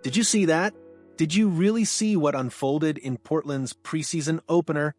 Did you see that? Did you really see what unfolded in Portland's preseason opener?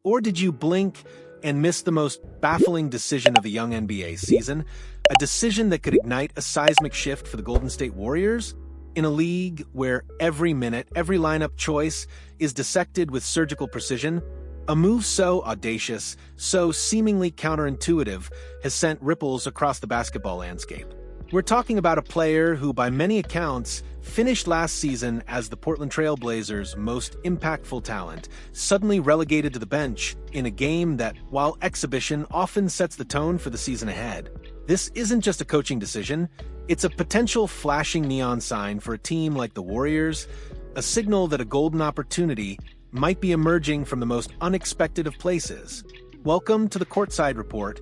Or did you blink and miss the most baffling decision of the young NBA season? A decision that could ignite a seismic shift for the Golden State Warriors? In a league where every minute, every lineup choice is dissected with surgical precision, a move so audacious, so seemingly counterintuitive, has sent ripples across the basketball landscape. We're talking about a player who, by many accounts, finished last season as the Portland Trail Blazers' most impactful talent, suddenly relegated to the bench in a game that, while exhibition, often sets the tone for the season ahead. This isn't just a coaching decision, it's a potential flashing neon sign for a team like the Warriors, a signal that a golden opportunity might be emerging from the most unexpected of places. Welcome to the Courtside Report,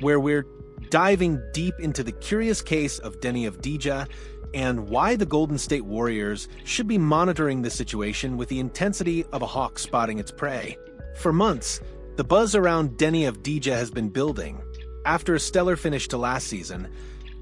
where we're diving deep into the curious case of Deni Avdija and why the Golden State Warriors should be monitoring this situation with the intensity of a hawk spotting its prey. For months, the buzz around Deni Avdija has been building. After a stellar finish to last season,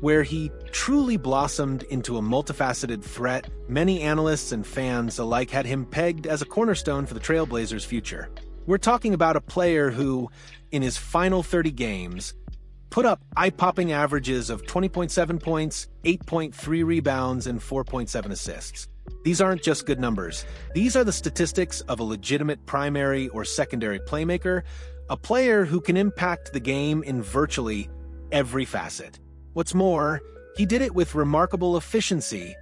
where he truly blossomed into a multifaceted threat, many analysts and fans alike had him pegged as a cornerstone for the Trailblazers' future. We're talking about a player who, in his final 30 games, put up eye-popping averages of 20.7 points, 8.3 rebounds, and 4.7 assists. These aren't just good numbers. These are the statistics of a legitimate primary or secondary playmaker, a player who can impact the game in virtually every facet. What's more, he did it with remarkable efficiency,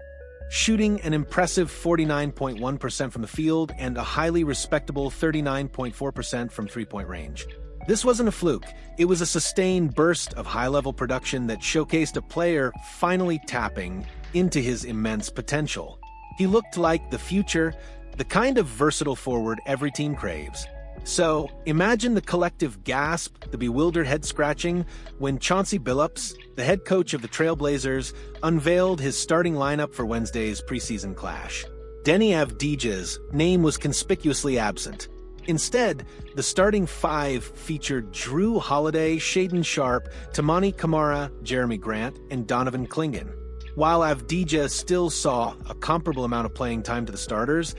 shooting an impressive 49.1% from the field and a highly respectable 39.4% from three-point range. This wasn't a fluke. It was a sustained burst of high-level production that showcased a player finally tapping into his immense potential. He looked like the future, the kind of versatile forward every team craves. So, imagine the collective gasp, the bewildered head-scratching, when Chauncey Billups, the head coach of the Trailblazers, unveiled his starting lineup for Wednesday's preseason clash. Deni Avdija's name was conspicuously absent. Instead, the starting five featured Drew Holiday, Shaedon Sharpe, Toumani Camara, Jeremy Grant, and Donovan Clingan. While Avdija still saw a comparable amount of playing time to the starters,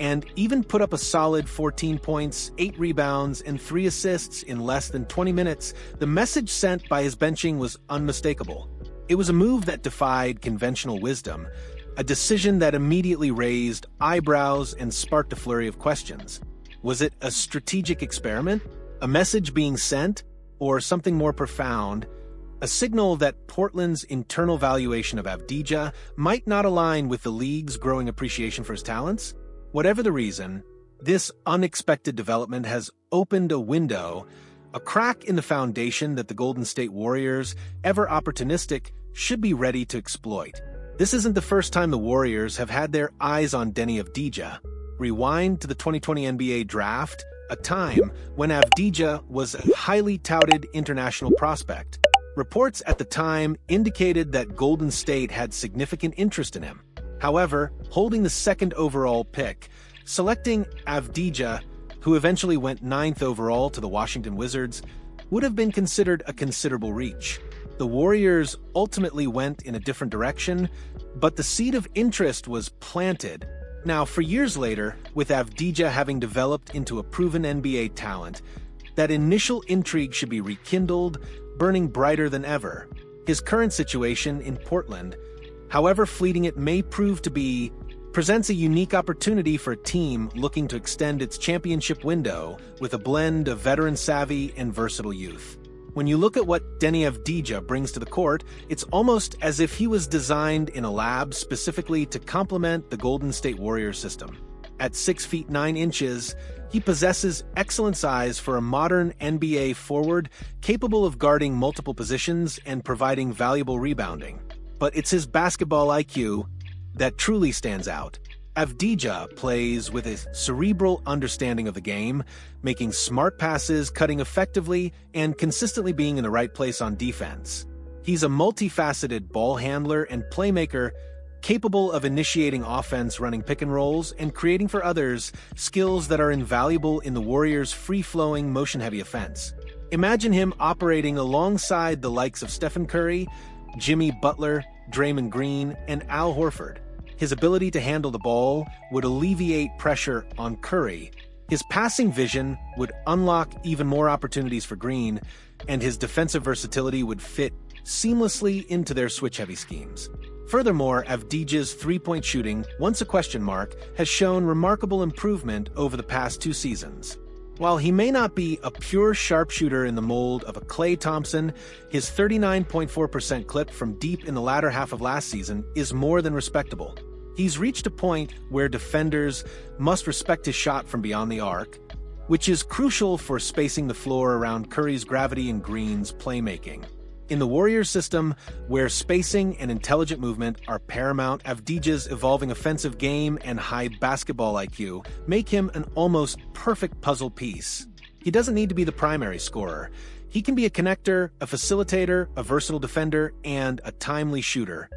and even put up a solid 14 points, 8 rebounds, and 3 assists in less than 20 minutes, the message sent by his benching was unmistakable. It was a move that defied conventional wisdom, a decision that immediately raised eyebrows and sparked a flurry of questions. Was it a strategic experiment, a message being sent, or something more profound, a signal that Portland's internal valuation of Avdija might not align with the league's growing appreciation for his talents? Whatever the reason, this unexpected development has opened a window, a crack in the foundation that the Golden State Warriors, ever opportunistic, should be ready to exploit. This isn't the first time the Warriors have had their eyes on Deni Avdija. Rewind to the 2020 NBA Draft, a time when Avdija was a highly touted international prospect. Reports at the time indicated that Golden State had significant interest in him. However, holding the second overall pick, selecting Avdija, who eventually went 9th overall to the Washington Wizards, would have been considered a considerable reach. The Warriors ultimately went in a different direction, but the seed of interest was planted. Now, for years later, with Avdija having developed into a proven NBA talent, that initial intrigue should be rekindled, burning brighter than ever. His current situation in Portland, however fleeting it may prove to be, presents a unique opportunity for a team looking to extend its championship window with a blend of veteran savvy and versatile youth. When you look at what Deni Avdija brings to the court, it's almost as if he was designed in a lab specifically to complement the Golden State Warriors system. At 6 feet 9 inches, he possesses excellent size for a modern NBA forward capable of guarding multiple positions and providing valuable rebounding. But it's his basketball IQ that truly stands out. Avdija plays with a cerebral understanding of the game, making smart passes, cutting effectively, and consistently being in the right place on defense. He's a multifaceted ball handler and playmaker capable of initiating offense, running pick and rolls, and creating for others, skills that are invaluable in the Warriors' free-flowing, motion-heavy offense. Imagine him operating alongside the likes of Stephen Curry, Jimmy Butler, Draymond Green, and Al Horford. his ability to handle the ball would alleviate pressure on Curry. His passing vision would unlock even more opportunities for Green, and his defensive versatility would fit seamlessly into their switch-heavy schemes. Furthermore, Avdija's three-point shooting, once a question mark, has shown remarkable improvement over the past 2 seasons. While he may not be a pure sharpshooter in the mold of a Klay Thompson, his 39.4% clip from deep in the latter half of last season is more than respectable. He's reached a point where defenders must respect his shot from beyond the arc, which is crucial for spacing the floor around Curry's gravity and Green's playmaking. In the Warriors system, where spacing and intelligent movement are paramount, Avdija's evolving offensive game and high basketball IQ make him an almost perfect puzzle piece. He doesn't need to be the primary scorer. He can be a connector, a facilitator, a versatile defender, and a timely shooter.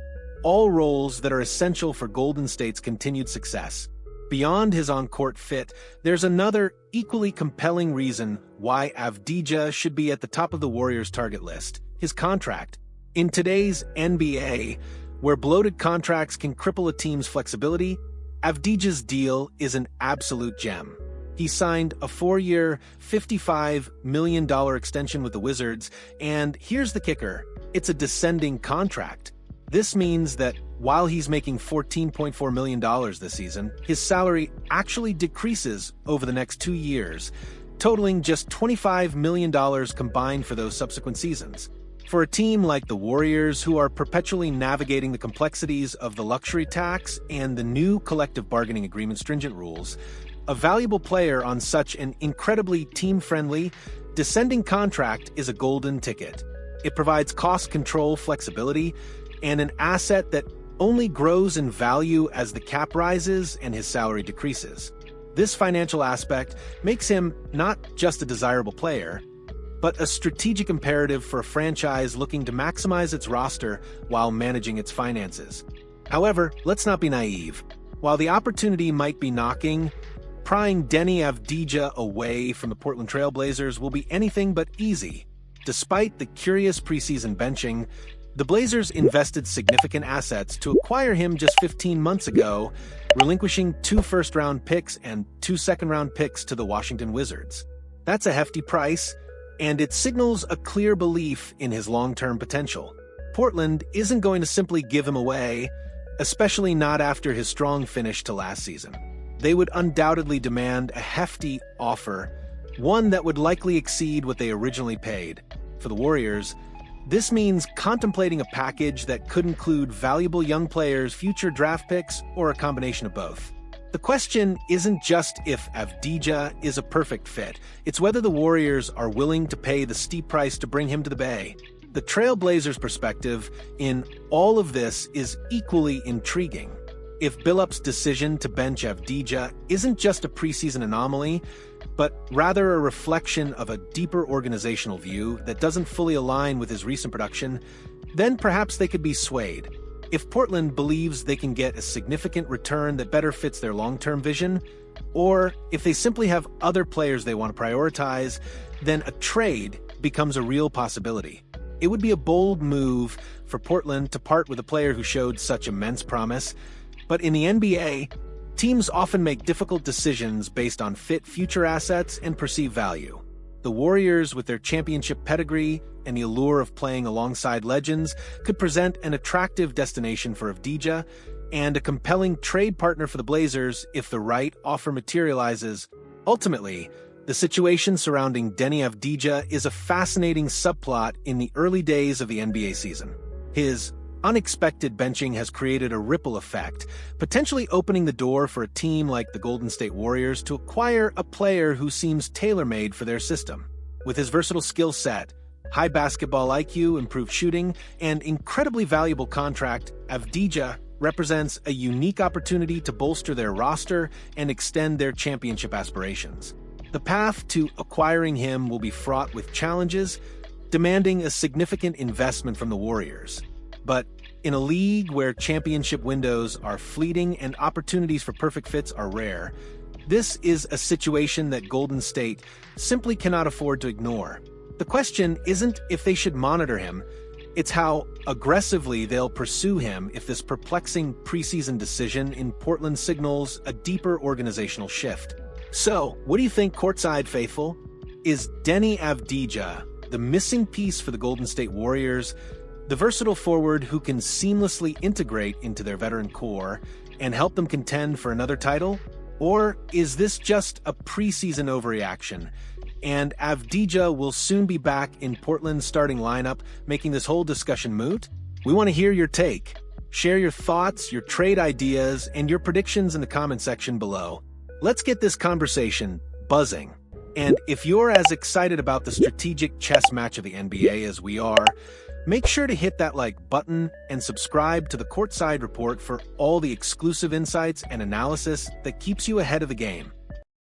All roles that are essential for Golden State's continued success. Beyond his on-court fit, there's another equally compelling reason why Avdija should be at the top of the Warriors' target list: his contract. In today's NBA, where bloated contracts can cripple a team's flexibility, Avdija's deal is an absolute gem. He signed a 4-year, $55 million extension with the Wizards, and here's the kicker: it's a descending contract. This means that while he's making $14.4 million this season, his salary actually decreases over the next 2 years, totaling just $25 million combined for those subsequent seasons. For a team like the Warriors, who are perpetually navigating the complexities of the luxury tax and the new collective bargaining agreement stringent rules, a valuable player on such an incredibly team-friendly, descending contract is a golden ticket. It provides cost control flexibility and an asset that only grows in value as the cap rises and his salary decreases. This financial aspect makes him not just a desirable player, but a strategic imperative for a franchise looking to maximize its roster while managing its finances. However, let's not be naive. While the opportunity might be knocking, prying Deni Avdija away from the Portland Trail Blazers will be anything but easy. Despite the curious preseason benching, the Blazers invested significant assets to acquire him just 15 months ago, relinquishing 2 first-round picks and 2 second-round picks to the Washington Wizards. That's a hefty price, and it signals a clear belief in his long-term potential. Portland isn't going to simply give him away, especially not after his strong finish to last season. They would undoubtedly demand a hefty offer, one that would likely exceed what they originally paid. For the Warriors, this means contemplating a package that could include valuable young players, future draft picks, or a combination of both. The question isn't just if Avdija is a perfect fit, it's whether the Warriors are willing to pay the steep price to bring him to the Bay. The Trailblazers' perspective in all of this is equally intriguing. If Billup's decision to bench Avdija isn't just a preseason anomaly, but rather a reflection of a deeper organizational view that doesn't fully align with his recent production, then perhaps they could be swayed. If Portland believes they can get a significant return that better fits their long-term vision, or if they simply have other players they want to prioritize, then a trade becomes a real possibility. It would be a bold move for Portland to part with a player who showed such immense promise, but in the NBA, teams often make difficult decisions based on fit future assets and perceived value. The Warriors, with their championship pedigree and the allure of playing alongside legends, could present an attractive destination for Avdija and a compelling trade partner for the Blazers if the right offer materializes. Ultimately, the situation surrounding Deni Avdija is a fascinating subplot in the early days of the NBA season. His unexpected benching has created a ripple effect, potentially opening the door for a team like the Golden State Warriors to acquire a player who seems tailor-made for their system. With his versatile skill set, high basketball IQ, improved shooting, and incredibly valuable contract, Avdija represents a unique opportunity to bolster their roster and extend their championship aspirations. The path to acquiring him will be fraught with challenges, demanding a significant investment from the Warriors. But in a league where championship windows are fleeting and opportunities for perfect fits are rare, this is a situation that Golden State simply cannot afford to ignore. The question isn't if they should monitor him, It's how aggressively they'll pursue him if this perplexing preseason decision in Portland signals a deeper organizational shift. So, what do you think, courtside faithful? Is Deni Avdija the missing piece for the Golden State Warriors, the versatile forward who can seamlessly integrate into their veteran core and help them contend for another title? Or is this just a preseason overreaction, and Avdija will soon be back in Portland's starting lineup, making this whole discussion moot? We want to hear your take. Share your thoughts, your trade ideas, and your predictions in the comment section below. Let's get this conversation buzzing. And if you're as excited about the strategic chess match of the NBA as we are, make sure to hit that like button and subscribe to the Courtside Report for all the exclusive insights and analysis that keeps you ahead of the game.